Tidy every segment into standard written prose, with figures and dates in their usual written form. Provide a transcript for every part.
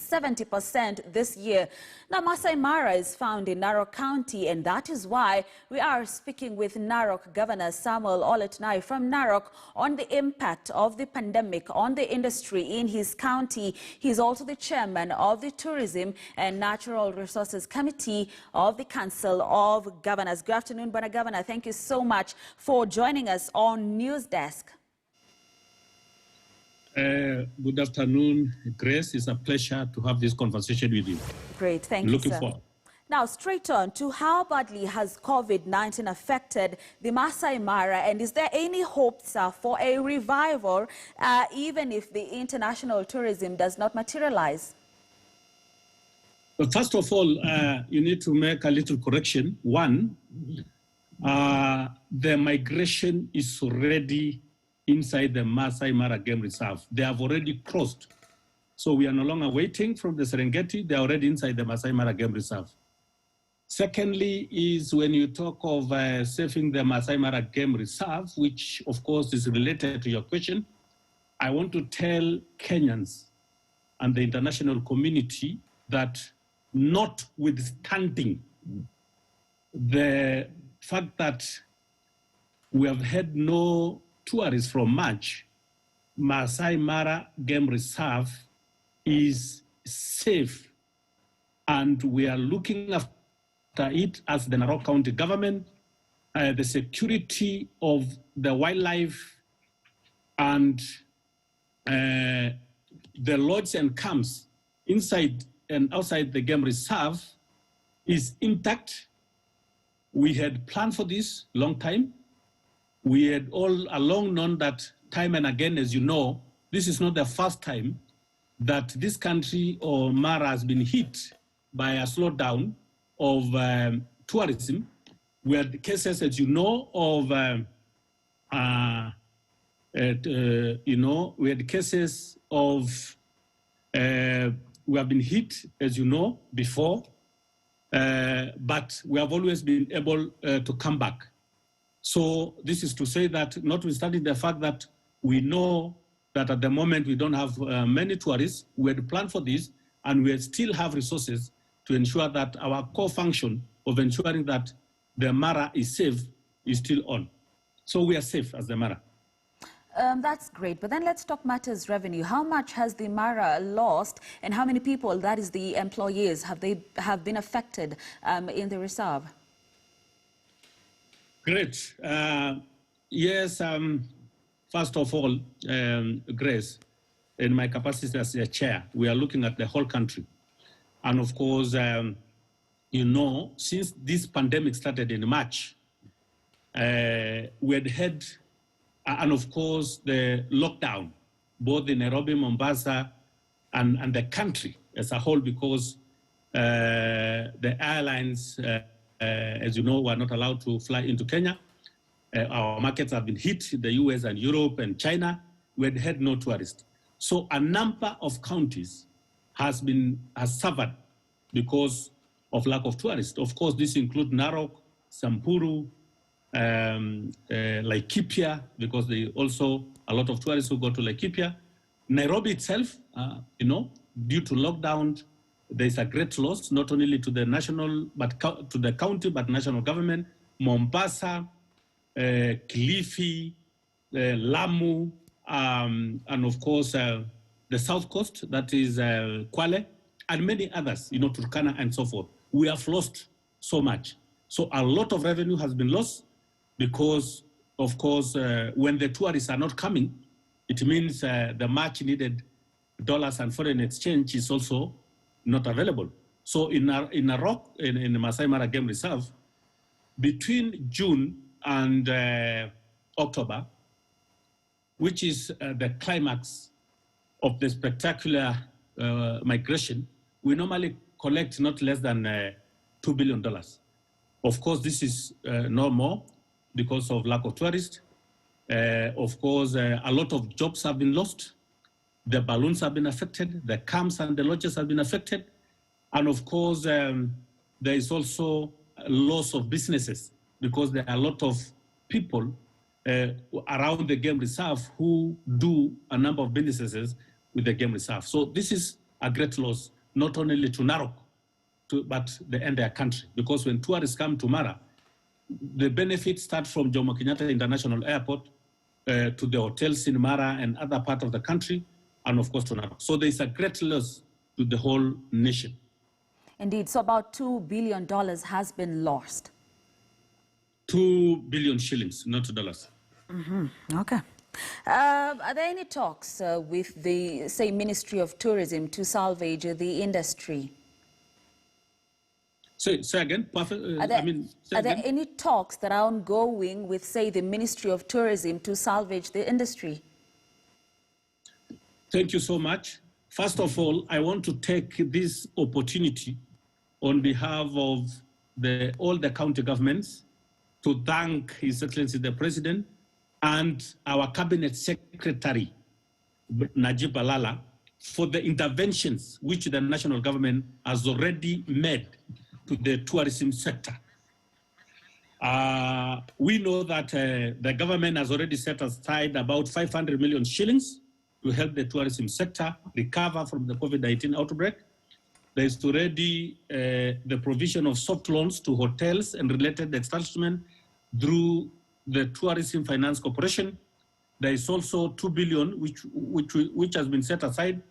70% this year. Now, Masai Mara is found in Narok County, and that is why we are speaking with Narok Governor Samuel Oletnai from Narok on the impact of the pandemic on the industry in his county. He is also the chairman of the Tourism and Natural Resources Committee of the Council of Governors. Good afternoon, Bwana Governor. Thank you so much for joining us on News Desk. Good afternoon, Grace. It's a pleasure to have this conversation with you. Great, thank you, Looking sir. forward. Now, straight on to how badly has COVID-19 affected the Masai Mara, and is there any hope, sir, for a revival, even if the international tourism does not materialize? But first of all, you need to make a little correction. One, the migration is already inside the Masai Mara Game Reserve. They have already crossed. So we are no longer waiting from the Serengeti. They are already inside the Masai Mara Game Reserve. Secondly is when you talk of saving the Masai Mara Game Reserve, which of course is related to your question, I want to tell Kenyans and the international community that notwithstanding the fact that we have had no tourists from March, Masai Mara Game Reserve is safe, and we are looking after it as the Narok County government. The security of the wildlife and the lodges and camps inside and outside the game reserve is intact. We had planned for this long time. We had all along known that time and again, as you know, this is not the first time that this country or Mara has been hit by a slowdown of tourism. We had cases, as you know, of, we had cases of, we have been hit, as you know, before, but we have always been able to come back. So this is to say that notwithstanding the fact that we know that at the moment we don't have many tourists, we had planned for this, and we still have resources to ensure that our core function of ensuring that the Mara is safe is still on. So we are safe as the Mara. That's great, but then let's talk matters revenue. How much has the Mara lost, and how many people, that is the employees, have been affected in the reserve? Great. Yes, first of all, Grace, in my capacity as a chair, we are looking at the whole country. And of course, you know, since this pandemic started in March, we had had, and of course, the lockdown, both in Nairobi, Mombasa, and the country as a whole, because the airlines, as you know, were not allowed to fly into Kenya. Our markets have been hit, the US and Europe and China. We had had no tourists. So a number of counties has suffered because of lack of tourists. Of course, this includes Narok, Samburu, Laikipia, because they also a lot of tourists who go to Laikipia. Nairobi itself, you know, due to lockdown, there is a great loss, not only to the national, but to the county, but national government. Mombasa, Kilifi, Lamu, and of course, the South Coast, that is Kwale, and many others, you know, Turkana and so forth. We have lost so much. So a lot of revenue has been lost because, of course, when the tourists are not coming, it means the much needed dollars and foreign exchange is also not available. So in Narok, in the Masai Mara Game Reserve, between June and October, which is the climax of the spectacular migration, we normally collect not less than $2 billion. Of course, this is no more because of lack of tourists. Of course, a lot of jobs have been lost. The balloons have been affected. The camps and the lodges have been affected. And of course, there is also a loss of businesses because there are a lot of people around the game reserve who do a number of businesses with the game reserve. So this is a great loss not only to Narok, but the entire country. Because when tourists come to Mara, the benefits start from Jomo Kenyatta International Airport to the hotels in Mara and other parts of the country, and of course to Narok. So there's a great loss to the whole nation. Indeed, so about $2 billion has been lost. 2 billion shillings, not dollars. Okay. Are there any talks with the, say, Ministry of Tourism to salvage the industry? Say again? Are there any talks that are ongoing with, say, the Ministry of Tourism to salvage the industry? Thank you so much. First of all, I want to take this opportunity on behalf of all the county governments to thank His Excellency the President and our Cabinet Secretary, Najib Balala, for the interventions which the national government has already made to the tourism sector. We know that the government has already set aside about 500 million shillings to help the tourism sector recover from the COVID-19 outbreak. There is already the provision of soft loans to hotels and related establishments through the Tourism Finance Corporation. There is also 2 billion which has been set aside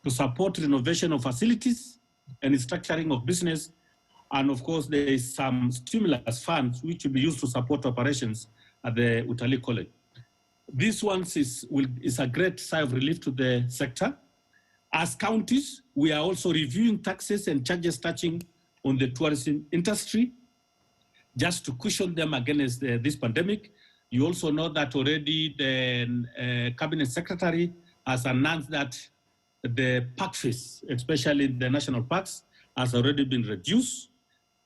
to support renovation of facilities and structuring of business. And of course, there is some stimulus funds which will be used to support operations at the Utalii College. This one is a great sigh of relief to the sector. As counties, we are also reviewing taxes and charges touching on the tourism industry, just to cushion them against this pandemic. You also know that already the Cabinet Secretary has announced that the park fees, especially the national parks, has already been reduced.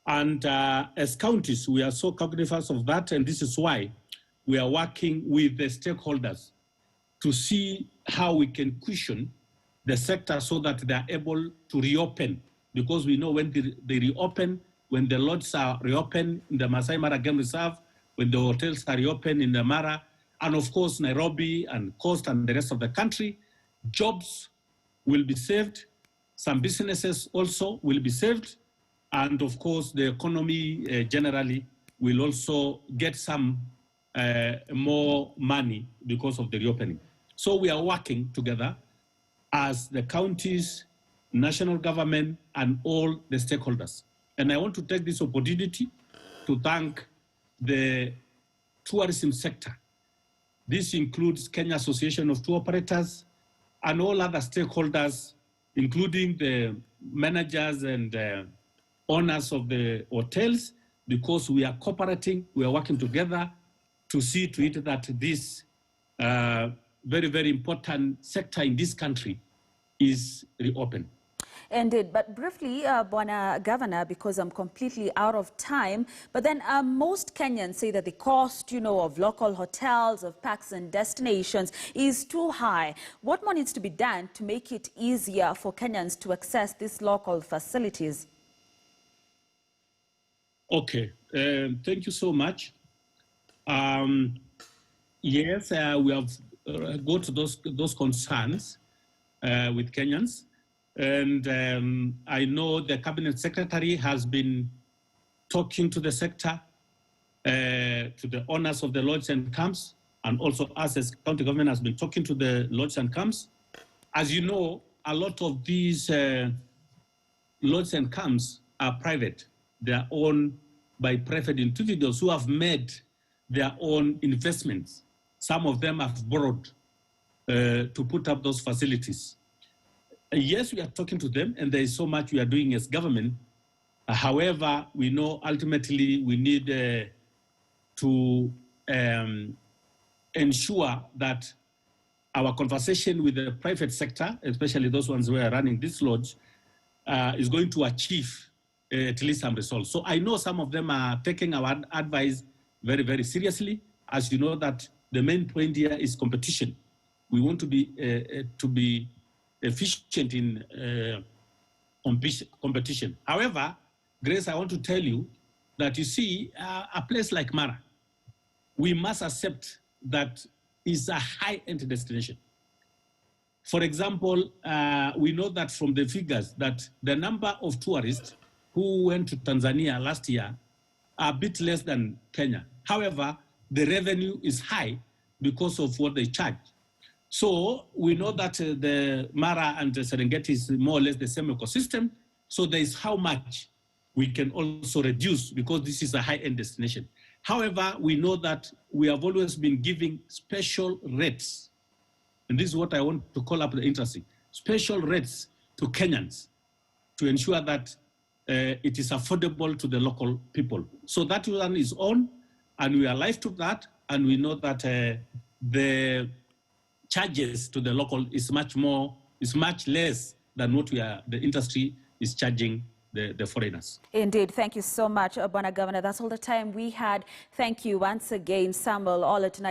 And as counties, we are so cognizant of that, and this is why we are working with the stakeholders to see how we can cushion the sector so that they are able to reopen. Because we know when they reopen, when the lodges are reopened in the Masai Mara Game Reserve, when the hotels are reopened in the Mara, and of course Nairobi and Coast and the rest of the country, jobs will be saved, some businesses also will be saved, and of course the economy generally will also get some more money because of the reopening. So we are working together as the counties, national government, and all the stakeholders. And I want to take this opportunity to thank the tourism sector. This includes Kenya Association of Tour Operators and all other stakeholders, including the managers and owners of the hotels, because we are cooperating, we are working together to see to it that this very, very important sector in this country is reopened. Indeed, but briefly, Bwana Governor, because I'm completely out of time, but then most Kenyans say that the cost, of local hotels, of parks and destinations is too high. What more needs to be done to make it easier for Kenyans to access these local facilities? Okay, thank you so much. Yes, we have got those concerns with Kenyans. And I know the Cabinet Secretary has been talking to the sector, to the owners of the lodges and camps, and also us as county government has been talking to the lodges and camps. As you know, a lot of these lodges and camps are private. They are owned by private individuals who have made their own investments. Some of them have borrowed to put up those facilities. Yes, we are talking to them, and there is so much we are doing as government. However, we know ultimately we need to ensure that our conversation with the private sector, especially those ones who are running this lodge, is going to achieve at least some results. So I know some of them are taking our advice very, very seriously. As you know, that the main point here is competition. We want to be efficient in competition. However, Grace, I want to tell you that you see a place like Mara, we must accept that is a high-end destination. For example, we know that from the figures that the number of tourists who went to Tanzania last year are a bit less than Kenya. However, the revenue is high because of what they charge. So we know that the Mara and the Serengeti is more or less the same ecosystem. So there is how much we can also reduce because this is a high-end destination. However, we know that we have always been giving special rates. And this is what I want to call up the interesting. Special rates to Kenyans to ensure that it is affordable to the local people. So that one is on, and we are alive to that, and we know that the charges to the local is much less than what the industry is charging the foreigners. Indeed. Thank you so much, Bwana Governor. That's all the time we had. Thank you once again, Samuel Olet.